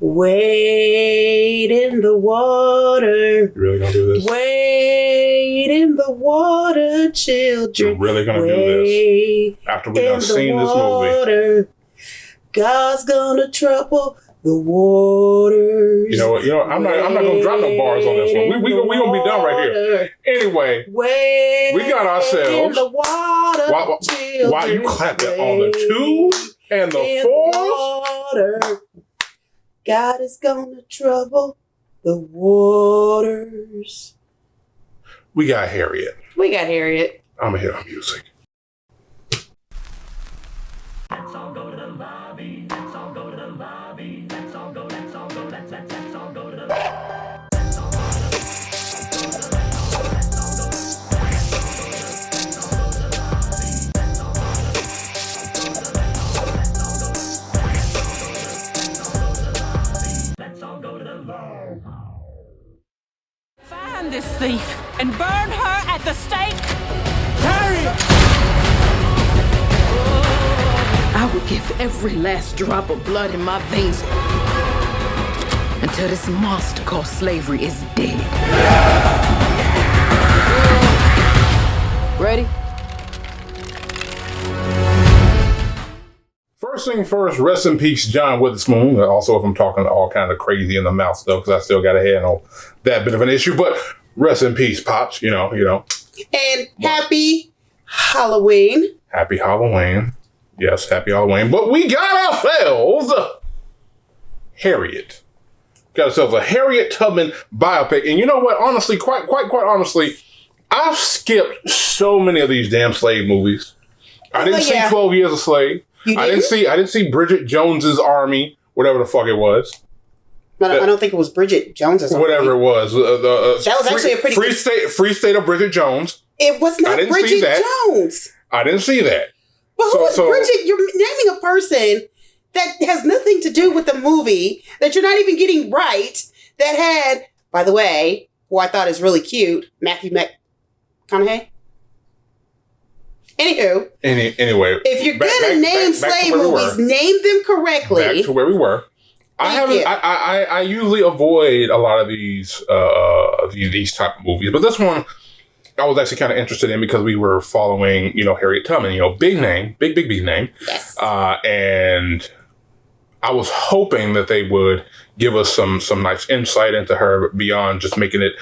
Wade in the water. You really gonna do this? Wade in the water, children. You're really gonna do this? After we done seen this movie. God's gonna trouble the waters. You know what? I'm not gonna drop no bars on this one. We gonna be done right here. Anyway, we got ourselves. The water, why you clapping on the 2 and the 4s? God is gonna trouble the waters. We got Harriet. I'm gonna hit our music. Let's all go to the lobby. Let's all go to the lobby. Let's all go. Let's all go. Let's all go to the. Let's all go to the. Find this thief and burn her at the stake. Daria! I would give every last drop of blood in my veins until this monster called slavery is dead. Ready? First thing first, rest in peace, John Witherspoon. Also, if I'm talking all kind of crazy in the mouth stuff, because I still got to handle that bit of an issue. But rest in peace, Pops. You know. And happy Halloween. Happy Halloween. Yes, happy Halloween. But we got ourselves Harriet. Got ourselves a Harriet Tubman biopic. And you know what? Honestly, quite honestly, I've skipped so many of these damn slave movies. I didn't see 12 Years a Slave. I didn't see Bridget Jones's Army, whatever the fuck it was. But I don't think it was Bridget Jones's Army. Whatever it was. That was actually a pretty Free State of Bridget Jones. It was not Bridget Jones. I didn't see that. But who is Bridget? You're naming a person that has nothing to do with the movie, that you're not even getting right, that had, by the way, who I thought is really cute, Matthew McConaughey. Anywho. Anyway. If you're going to name slave movies, name them correctly. Back to where we were. I usually avoid a lot of these type of movies, but this one I was actually kind of interested in because we were following, Harriet Tubman, big name, big name. Yes. And I was hoping that they would give us some nice insight into her beyond just making it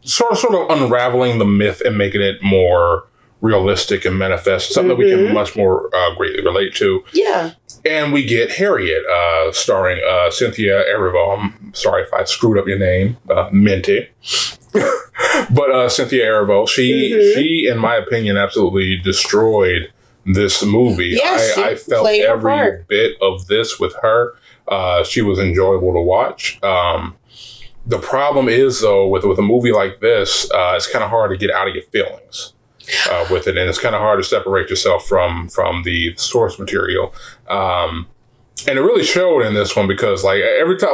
sort of unraveling the myth and making it more realistic and manifest, something that we can much more greatly relate to. Yeah. And we get Harriet, starring Cynthia Erivo. I'm sorry if I screwed up your name, Minty. But Cynthia Erivo, she, in my opinion, absolutely destroyed this movie. Yes, I felt every bit of this with her. She was enjoyable to watch. The problem is, though, with a movie like this, it's kind of hard to get out of your feelings. With it, and it's kind of hard to separate yourself from the source material, and it really showed in this one because every time,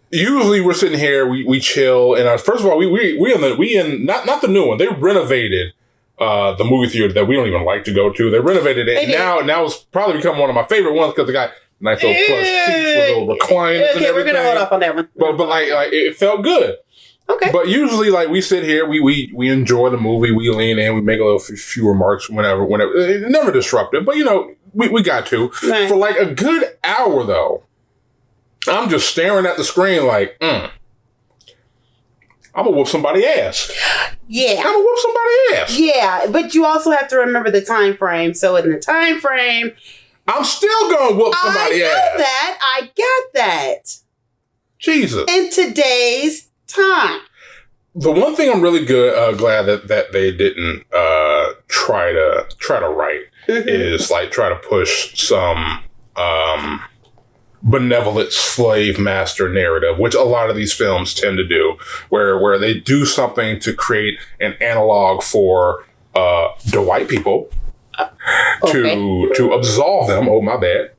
usually we're sitting here, we chill, and first of all, we in not the new one. They renovated the movie theater that we don't even like to go to. They renovated it, and now it's probably become one of my favorite ones because they got nice little plush seats with little recliners and everything. We're gonna hold off on that one, but it felt good. Okay. But usually, we sit here, we enjoy the movie, we lean in, we make a little few remarks whenever. It's never disruptive, but we got to. Right. For a good hour, though, I'm just staring at the screen I'm gonna whoop somebody's ass. Yeah. I'm gonna whoop somebody's ass. Yeah, but you also have to remember the time frame. So in the time frame, I'm still gonna whoop somebody's ass. I get that. Jesus. In today's time. The one thing I'm really glad that they didn't try to write is try to push some benevolent slave master narrative, which a lot of these films tend to do, where they do something to create an analog for the white people to absolve them. Oh, my bad.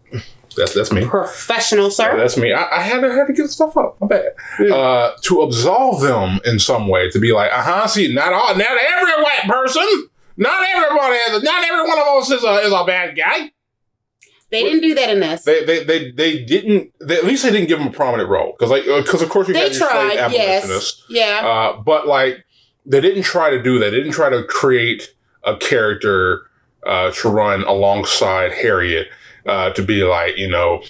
That's me. Professional, sir. That's me. I had to get stuff up. My bad. To absolve them in some way, to be see, not every white person, not every one of us is a bad guy. They didn't do that in this. They didn't. At least they didn't give him a prominent role because of course you had your slave abolitionists. Yeah. But like they didn't try to do that. They didn't try to create a character to run alongside Harriet to be like, you know,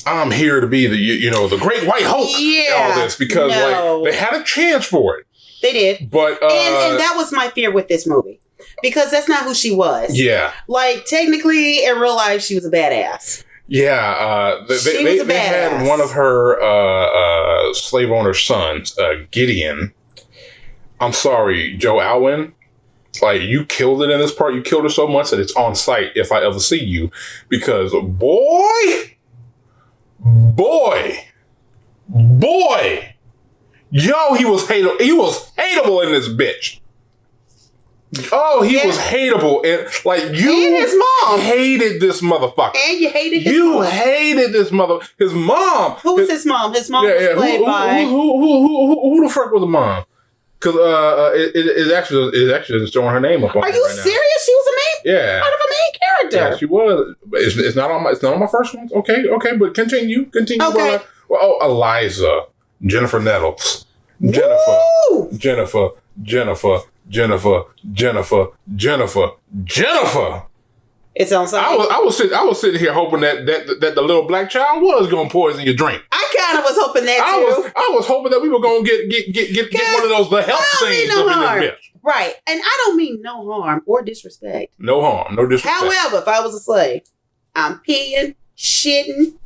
I'm here to be the great white hope and all this because like they had a chance for it. They did. But and that was my fear with this movie. Because that's not who she was. Yeah. Like, technically, in real life, she was a badass. Yeah. They had one of her slave owner's sons, Gideon. I'm sorry, Joe Alwyn. Like, you killed it in this part. You killed her so much that it's on sight if I ever see you. Because, boy. Yo, he was hateable. He was hateable in this bitch. Oh, he was hateable. And like you and his mom hated this motherfucker. And you hated his mom. Hated this his mom. Who was his mom? His mom was played by who the fuck was the mom? Because it actually is showing her name up on Are you right serious? now. She was a main part of a main character. Yeah, she was. But it's not on my first one. Okay, but continue. Okay. Eliza, Jennifer Nettles. Jennifer. It sounds like I was sitting here hoping that the little black child was gonna poison your drink. I kind of was hoping that too. I was hoping that we were gonna get one of those the help scenes up in this bitch. Right, and I don't mean no harm or disrespect. No harm, no disrespect. However, if I was a slave, I'm peeing, shitting,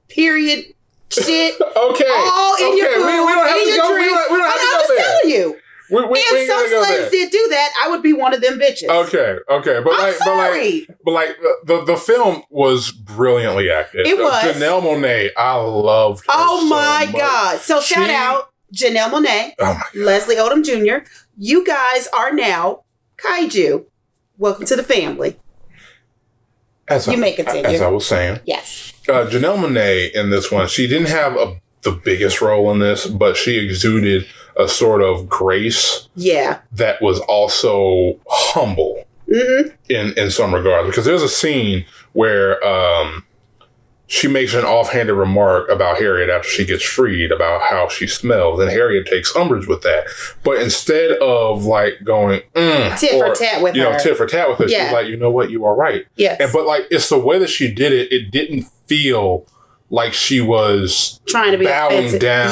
period, shit. Okay. All in your food, we don't have in to your go. drinks. We don't have to go I'm just there. telling you. If some slaves did do that, I would be one of them bitches. Okay, but the film was brilliantly acted. It was. Janelle Monáe, I loved her. Oh my so much. God! So shout out Janelle Monáe, Leslie Odom Jr. You guys are now Kaiju. Welcome to the family. As I was saying, yes. Janelle Monáe in this one, she didn't have the biggest role in this, but she exuded a sort of grace that was also humble in some regards. Because there's a scene where she makes an offhanded remark about Harriet after she gets freed about how she smells, and Harriet takes umbrage with that. But instead of like going tit for tat with her, she's like, you know what, you are right. Yes. But like it's the way that she did it. It didn't feel like she was trying to be bowing offensive. down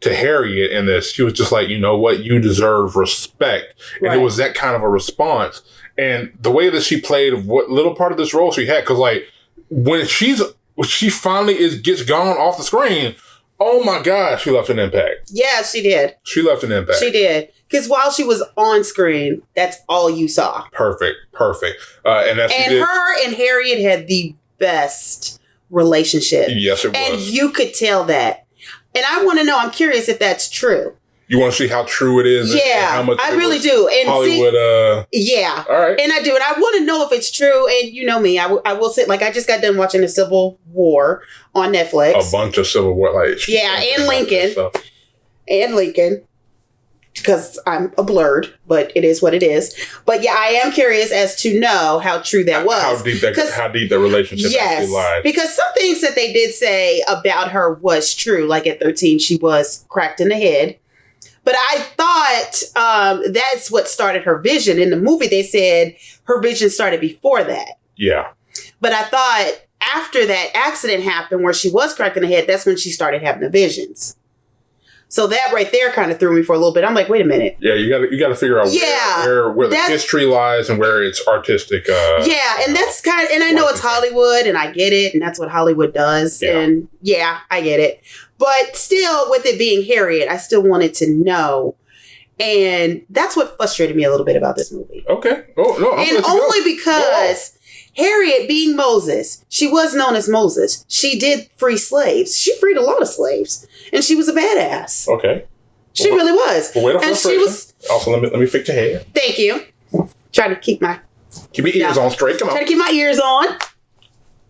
to Harriet in this. She was just like, you know what, you deserve respect. And it was that kind of a response. And the way that she played what little part of this role she had, because like when she finally gets gone off the screen, oh my God, she left an impact. Yeah, she did. She left an impact. She did. Because while she was on screen, that's all you saw. Perfect. And her and Harriet had the best relationship. Yes, it was. And you could tell that. And I want to know, I'm curious if that's true. You want to see how true it is? Yeah, and how much I really do. And Hollywood. Yeah. All right. And I do. And I want to know if it's true. And you know me, I will sit, like I just got done watching the Civil War on Netflix. A bunch of Civil War. And Lincoln. Because I'm a blurred, but it is what it is. But yeah, I am curious as to know how true that was. How deep the relationship actually lied. Because some things that they did say about her was true. Like at 13, she was cracked in the head. But I thought that's what started her vision. In the movie, they said her vision started before that. Yeah. But I thought after that accident happened where she was cracked in the head, that's when she started having the visions. So that right there kind of threw me for a little bit. I'm like, wait a minute. Yeah, you got to figure out where the history lies and where it's artistic. And that's kind of, and I know it's Hollywood and I get it. And that's what Hollywood does. Yeah. And yeah, I get it. But still, with it being Harriet, I still wanted to know. And that's what frustrated me a little bit about this movie. Okay. Oh, no. And only because Harriet being Moses, she was known as Moses. She did free slaves. She freed a lot of slaves. And she was a badass. Okay. She really was. Well, and she was. Also, let me fix your hair. Thank you. Try to keep your ears on straight. Come on. Try to keep my ears on.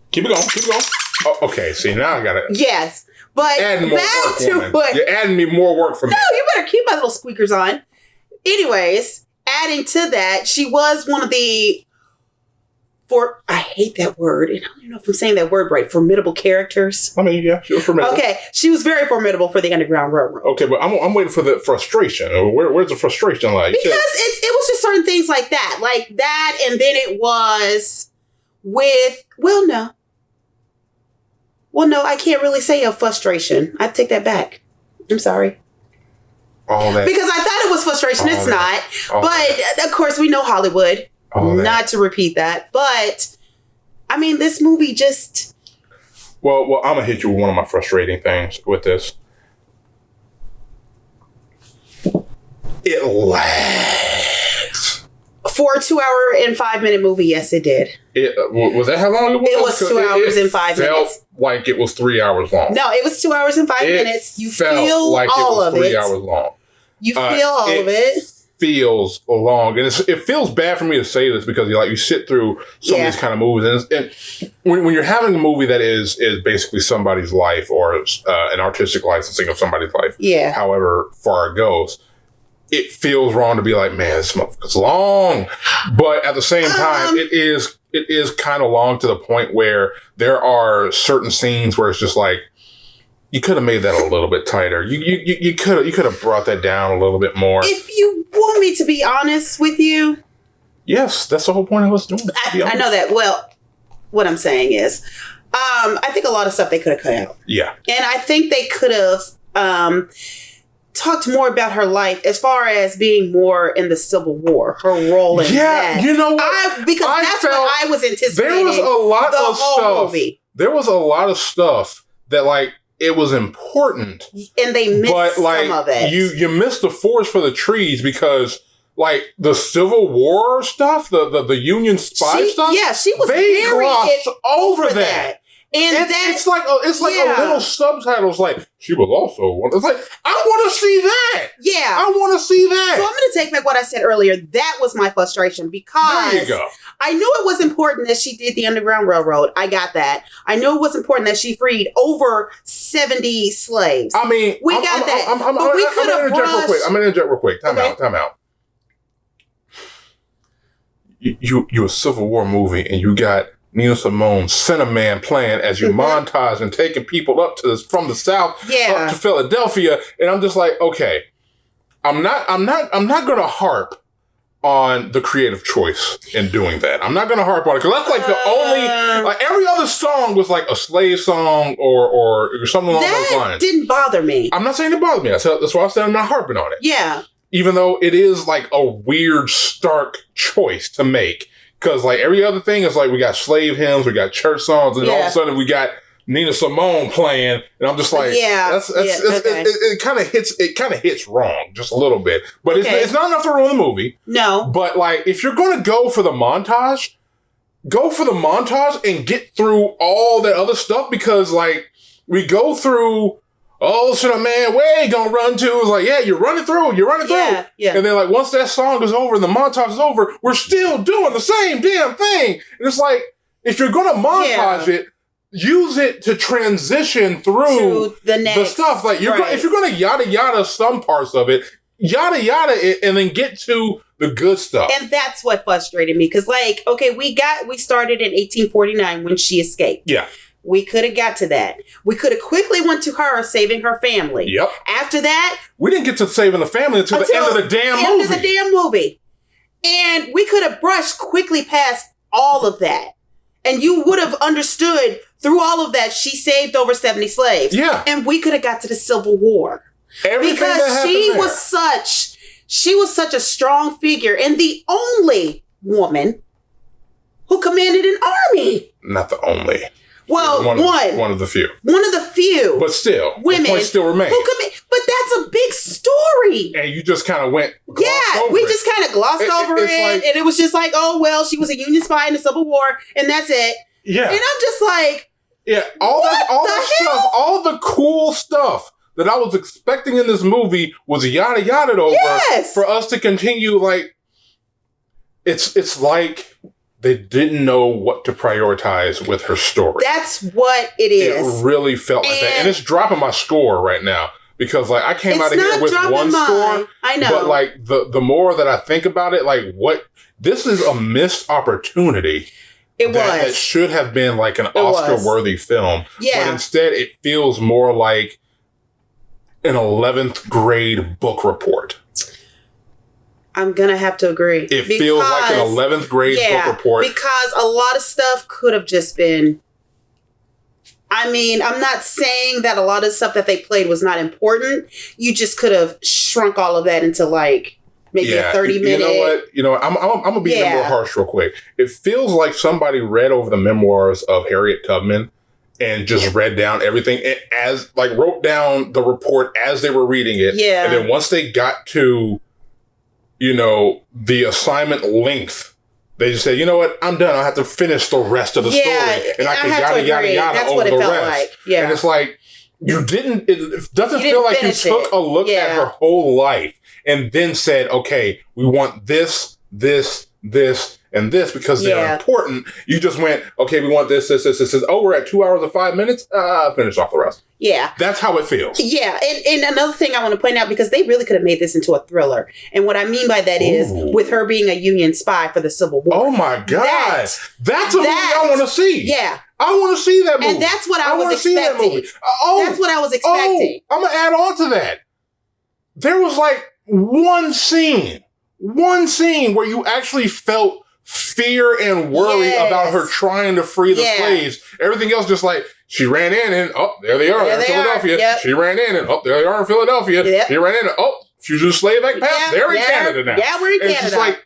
Keep it going. Oh, okay. See, now I got it. Yes. But back to what? You're adding me more work for me. No, you better keep my little squeakers on. Anyways, adding to that, she was one of the I hate that word. And I don't even know if I'm saying that word right. Formidable characters. I mean, yeah, she was formidable. Okay, she was very formidable for the Underground Railroad. Okay, but I'm waiting for the frustration. Where's the frustration like? Because it was just certain things like that, and then it was with, no, I can't really say a frustration. I take that back. I'm sorry. All that. Because I thought it was frustration. It's not. But, of course, we know Hollywood. Not to repeat that. But, I mean, this movie just... Well, I'm going to hit you with one of my frustrating things with this. It lags. For a 2 hour and 5 minute movie, yes, it did. Was that how long it was? It was 2 hours and 5 minutes. It felt like it was 3 hours long. No, it was 2 hours and 5 minutes. You feel like all it was of 3 it. hours long. You feel all of it. Feels long, and it feels bad for me to say this because you sit through some of these kind of movies, and when you're having a movie that is basically somebody's life or an artistic licensing of somebody's life, however far it goes, it feels wrong to be like, man, this motherfucker's long, but at the same time, it is kind of long to the point where there are certain scenes where it's just like, you could have made that a little bit tighter. You could have brought that down a little bit more. If you want me to be honest with you, yes, that's the whole point of us doing. I know that. Well, what I'm saying is, I think a lot of stuff they could have cut out. Yeah, and I think they could have talked more about her life as far as being more in the Civil War, her role in that. You know what? Because that's what I was anticipating. There was a lot of stuff. Movie. There was a lot of stuff that it was important, and they missed some of it. You missed the forest for the trees because, the Civil War stuff, the Union spy stuff. Yeah, she was they glossed over that. And it's like a little subtitles. She was also one. It's like, I want to see that. Yeah, I want to see that. So I'm going to take back what I said earlier. That was my frustration because there you go. I knew it was important that she did the Underground Railroad. I got that. I knew it was important that she freed over 70 slaves. I mean, we got that. I'm going to interject real quick. Time out. You a Civil War movie, and you got Nina Simone, Cinnamon playing as you montage and taking people up from the South up to Philadelphia, and I'm just like, okay, I'm not going to harp on the creative choice in doing that. I'm not going to harp on it because that's the only every other song was a slave song or something along those lines. That didn't bother me. I'm not saying it bothered me. That's why I said I'm not harping on it. Yeah. Even though it is a weird, stark choice to make. Because every other thing is we got slave hymns, we got church songs, and all of a sudden we got Nina Simone playing, and I'm just like, it kind of hits wrong just a little bit, but it's not enough to ruin the movie. No, but if you're gonna go for the montage and get through all that other stuff because we go through. Oh, shit, man, where you gonna run to? It's you're running through. Yeah. And then, once that song is over and the montage is over, we're still doing the same damn thing. And it's if you're gonna montage it, use it to transition through the stuff. If you're gonna yada yada some parts of it, yada yada it, and then get to the good stuff. And that's what frustrated me. Because, we started in 1849 when she escaped. Yeah. We could have got to that. We could have quickly went to her saving her family. Yep. After that, we didn't get to saving the family until the end of the damn movie. And we could have brushed quickly past all of that. And you would have understood through all of that she saved over 70 slaves. Yeah. And we could have got to the Civil War. Because she was such a strong figure and the only woman who commanded an army. Not the only. Well, one of the few. One of the few. But still, women the point still remains. But that's a big story. And you just kind of went. Just kind of glossed over it, and it was just oh well, she was a Union spy in the Civil War, and that's it. Yeah. And I'm just all that stuff, all the cool stuff that I was expecting in this movie was yada yada over for us to continue. It's like. They didn't know what to prioritize with her story. That's what it is. It really felt like that. And it's dropping my score right now because I came out of here with one score. I know. But the more that I think about it, this is a missed opportunity that should have been like an Oscar-worthy film. Yeah. But instead, it feels more like an 11th grade book report. I'm going to have to agree. It feels like an 11th grade book report. Because a lot of stuff could have just been... I mean, I'm not saying that a lot of stuff that they played was not important. You just could have shrunk all of that into like maybe a 30-minute... You know what? I'm going to be a little more harsh real quick. It feels like somebody read over the memoirs of Harriet Tubman and just read down everything wrote down the report as they were reading it. Yeah. And then once they got to, the assignment length, they just said, you know what, I'm done. I have to finish the rest of the story. And I can yada That's over what it the felt rest. like. Yeah. And it's like, it doesn't feel like you took a look at her whole life and then said, okay, we want this, and this because they're important. You just went, okay, we want this. Oh, we're at 2 hours and 5 minutes. Finish off the rest. Yeah. That's how it feels. Yeah. And another thing I want to point out, because they really could have made this into a thriller. And what I mean by that is with her being a Union spy for the Civil War. Oh my God. That's a movie I want to see. Yeah. I want to see that movie. And that's what I was expecting. That's what I was expecting. I'm going to add on to that. There was like one scene where you actually felt fear and worry about her trying to free the slaves. Everything else just like, she ran in and, there they are in Philadelphia. Yep. She ran in and, there they are in Philadelphia. Yep. She ran in and, Fugitive Slave Act passed. They're in Canada now. Yeah, we're in Canada.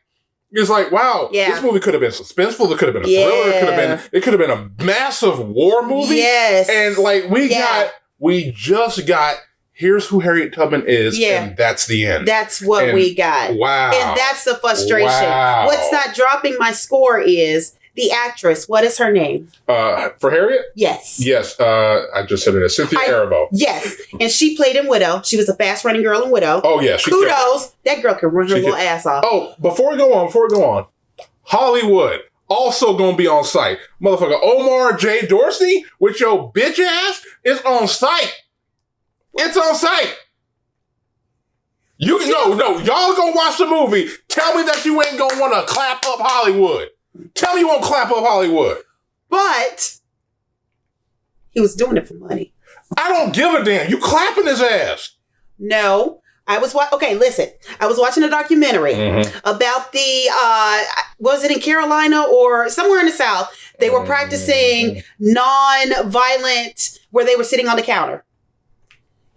It's like, wow, this movie could have been suspenseful. It could have been a thriller. It could have been a massive war movie. Yes. And like, we just got, here's who Harriet Tubman is, and that's the end. That's what we got. Wow. And that's the frustration. Wow. What's not dropping my score is the actress. What is her name? For Harriet? Yes. Yes. I just said it. Cynthia Erivo. Yes. And she played in Widow. She was a fast-running girl in Widow. Oh, yeah. Kudos. That girl can run her little ass off. Oh, before we go on. Hollywood. Also gonna be on site. Motherfucker Omar J. Dorsey with your bitch ass is on site. It's on site. No, y'all gonna watch the movie. Tell me that you ain't gonna want to clap up Hollywood. Tell me you won't clap up Hollywood. But he was doing it for money. I don't give a damn. You clapping his ass. No. I was watching a documentary about was it in Carolina or somewhere in the South? They were practicing non-violent, where they were sitting on the counter.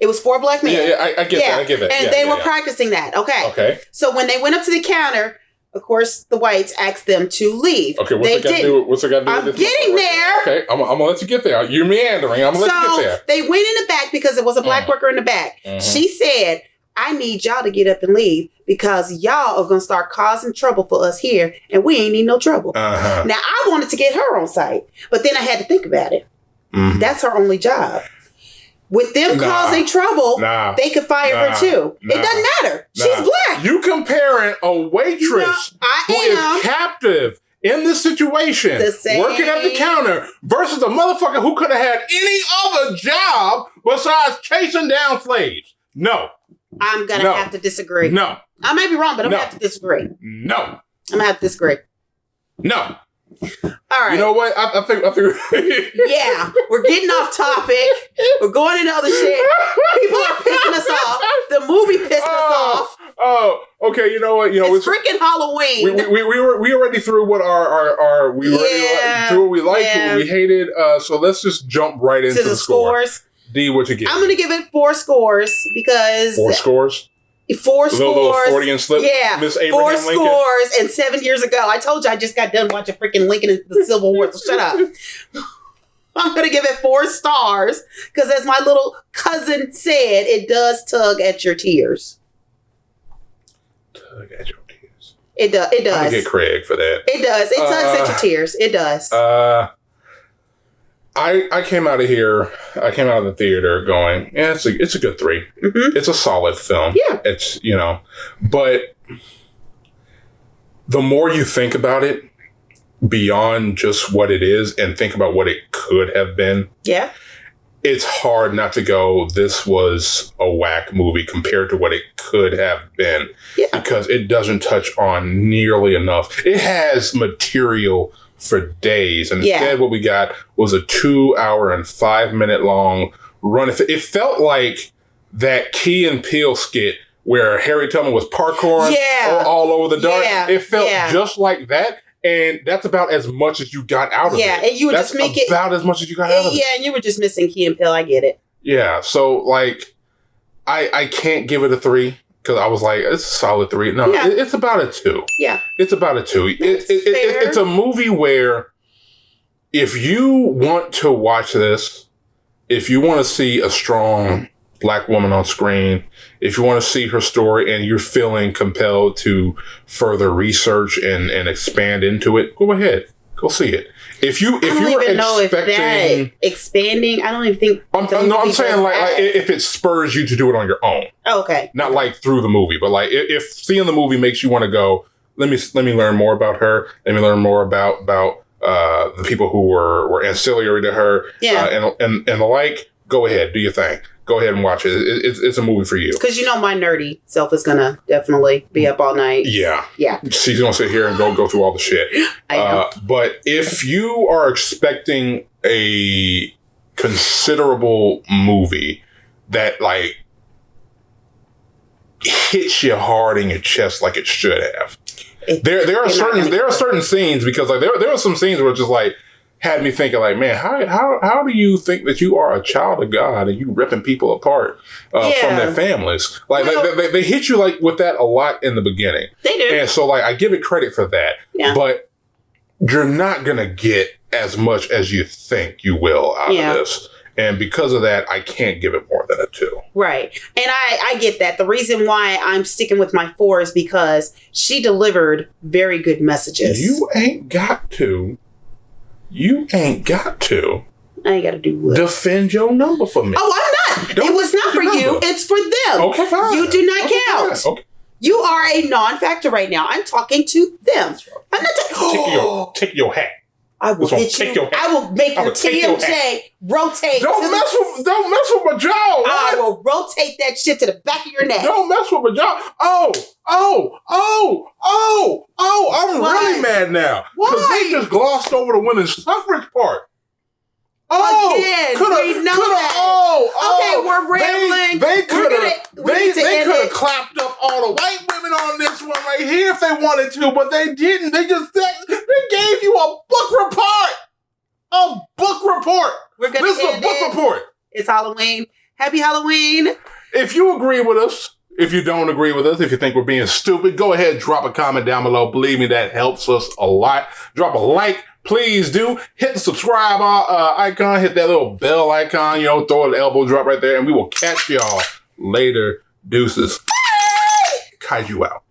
It was 4 black men. Yeah, I get that. And they were practicing that. Okay. So when they went up to the counter, of course, the whites asked them to leave. Okay, what's it got to do with this? I'm getting there. Okay, I'm going to let you get there. You're meandering. I'm going to let you get there. They went in the back because there was a black worker in the back. She said, I need y'all to get up and leave because y'all are going to start causing trouble for us here, and we ain't need no trouble. Now, I wanted to get her on site, but then I had to think about it. That's her only job. With them causing trouble, they could fire her too. It doesn't matter. She's black. You comparing a waitress who is captive in this situation, working at the counter, versus a motherfucker who could have had any other job besides chasing down slaves. No. I'm going to have to disagree. No. I may be wrong, but I'm going to have to disagree. No. I'm going to have to disagree. No. All right. You know what? I think. Yeah, we're getting off topic. We're going into other shit. People are pissing us off. The movie pissed us off. Oh, okay. You know what? It's freaking Halloween. We already threw what our we already threw what we liked, what we hated. So let's just jump right into the scores. D, what you get? I'm gonna give it 4 scores because 4 scores. 4 scores. Little Freudian slip. Yeah. Miss Abraham 4 Lincoln. scores and 7 years ago. I told you I just got done watching freaking Lincoln and the Civil War, so shut up. I'm going to give it 4 stars because as my little cousin said, it does tug at your tears. Tug at your tears. It does. I'm going to get Craig for that. It does. It tugs at your tears. It does. I came out of the theater going, yeah, it's a good 3. It's a solid film. Yeah. It's, but the more you think about it beyond just what it is and think about what it could have been. Yeah. It's hard not to go, this was a whack movie compared to what it could have been. Yeah. Because it doesn't touch on nearly enough. It has material for days. And instead what we got was a 2 hour and 5 minute long run. It felt like that Key and Peele skit where Harriet Tubman was parkouring all over the dark. Yeah. It felt just like that. And that's about as much as you got out of it. Yeah, and you would just make it about as much as you got out of it. Yeah, and you were just missing Key and Peele. I get it. Yeah, so like, I can't give it a 3 because I was like, it's a solid 3. No, it's about a 2. Yeah, it's about a 2. It's a movie where if you want to watch this, if you want to see a strong Black woman on screen, if you want to see her story and you're feeling compelled to further research and expand into it, go ahead, go see it. If you're expecting expanding, I don't even think. I'm saying like if it spurs you to do it on your own. Oh, okay. Not like through the movie, but like if seeing the movie makes you want to go, let me learn more about her. Let me learn more about the people who were ancillary to her. Yeah. And the like. Go ahead, do your thing. Go ahead and watch it. It's a movie for you. Because you know my nerdy self is gonna definitely be up all night. Yeah. Yeah. She's gonna sit here and go through all the shit. I know. But if you are expecting a considerable movie that like hits you hard in your chest like it should have, there are certain scenes, because like there are some scenes where it's just like had me thinking like, man, how do you think that you are a child of God and you ripping people apart from their families? Like they hit you like with that a lot in the beginning. They do. And so like I give it credit for that. Yeah. But you're not gonna get as much as you think you will out of this. And because of that, I can't give it more than a 2. Right. And I get that. The reason why I'm sticking with my 4 is because she delivered very good messages. You ain't got to. I ain't got to do what? Defend your number for me. Oh, I'm not. It was not for you. It's for them. Okay, fine. You do not count. Fine. Okay. You are a non-factor right now. I'm talking to them. I'm not take your hat. I will hit you. I will make your TMJ rotate. Don't mess with my jaw. I will rotate that shit to the back of your neck. Don't mess with my jaw. I'm really mad now. Because they just glossed over the women's suffrage part. Again, we know that. Okay, we're rambling. They could have clapped up all the white women on this one right here if they wanted to, but they didn't. They gave you a book report. A book report. This is a book report. It's Halloween. Happy Halloween. If you agree with us, if you don't agree with us, if you think we're being stupid, go ahead, drop a comment down below. Believe me, that helps us a lot. Drop a like. Please do hit the subscribe icon, hit that little bell icon, throw an elbow drop right there, and we will catch y'all later. Deuces. Kaiju out.